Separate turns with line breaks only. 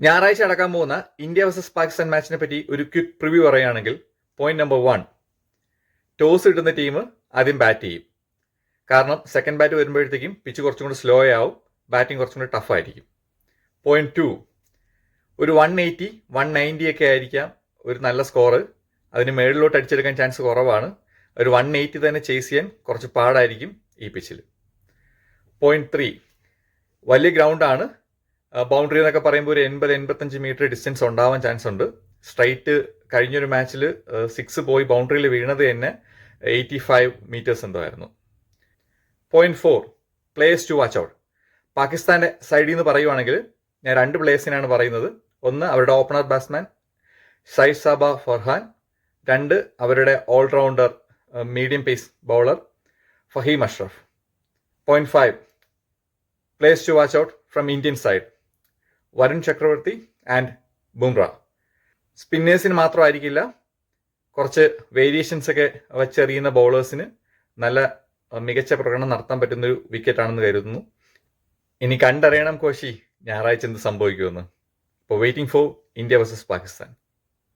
ഞായറാഴ്ച നടക്കാൻ പോകുന്ന ഇന്ത്യ വേഴ്സസ് പാകിസ്ഥാൻ മാച്ചിനെ പറ്റി ഒരു ക്വിക്ക് പ്രിവ്യൂ പറയുകയാണെങ്കിൽ, പോയിന്റ് നമ്പർ 1, ടോസ് ഇടുന്ന ടീം ആദ്യം ബാറ്റ് ചെയ്യും. കാരണം സെക്കൻഡ് ബാറ്റ് വരുമ്പോഴത്തേക്കും പിച്ച് കുറച്ചും കൂടി സ്ലോ ആവും, ബാറ്റിംഗ് കുറച്ചും കൂടി ടഫ് ആയിരിക്കും. പോയിന്റ് 2, ഒരു 180, 190 ഒക്കെ ആയിരിക്കാം ഒരു നല്ല സ്കോർ. അതിന് മേളിലോട്ട് അടിച്ചെടുക്കാൻ ചാൻസ് കുറവാണ്. ഒരു 180 തന്നെ ചേസ് ചെയ്യാൻ കുറച്ച് പാടായിരിക്കും ഈ പിച്ചിൽ. പോയിന്റ് 3, വലിയ ഗ്രൗണ്ടാണ്. ബൗണ്ടറി എന്നൊക്കെ പറയുമ്പോൾ ഒരു 80-85 മീറ്റർ ഡിസ്റ്റൻസ് ഉണ്ടാവാൻ ചാൻസ് ഉണ്ട്. സ്ട്രൈറ്റ് കഴിഞ്ഞൊരു മാച്ചിൽ 6 പോയി ബൗണ്ടറിയിൽ വീണത് തന്നെ 85 മീറ്റേഴ്സ് എന്തോ ആയിരുന്നു. Point 4, players to watch out. പാകിസ്ഥാന്റെ സൈഡിൽ നിന്ന് പറയുവാണെങ്കിൽ ഞാൻ 2 പ്ലേയേഴ്സിനാണ് പറയുന്നത്. ഒന്ന്, അവരുടെ ഓപ്പണർ ബാറ്റ്സ്മാൻ ഷൈസാബ ഫർഹാൻ. 2, അവരുടെ allrounder medium pace bowler Faheem Ashraf. Point 5, players to watch out from Indian side Varun Chakravarthy and Bumrah. സ്പിന്നേഴ്സിന് മാത്രമായിരിക്കില്ല, കുറച്ച് വേരിയേഷൻസ് ഒക്കെ വെച്ചെറിയുന്ന ബൗളേഴ്സിന് നല്ല മികച്ച പ്രകടനം നടത്താൻ പറ്റുന്നൊരു വിക്കറ്റാണെന്ന് കരുതുന്നു. ഇനി കണ്ടറിയണം കോശി ഞായറാഴ്ച എന്ത് സംഭവിക്കുമെന്ന്. ഇപ്പോൾ waiting for India versus Pakistan.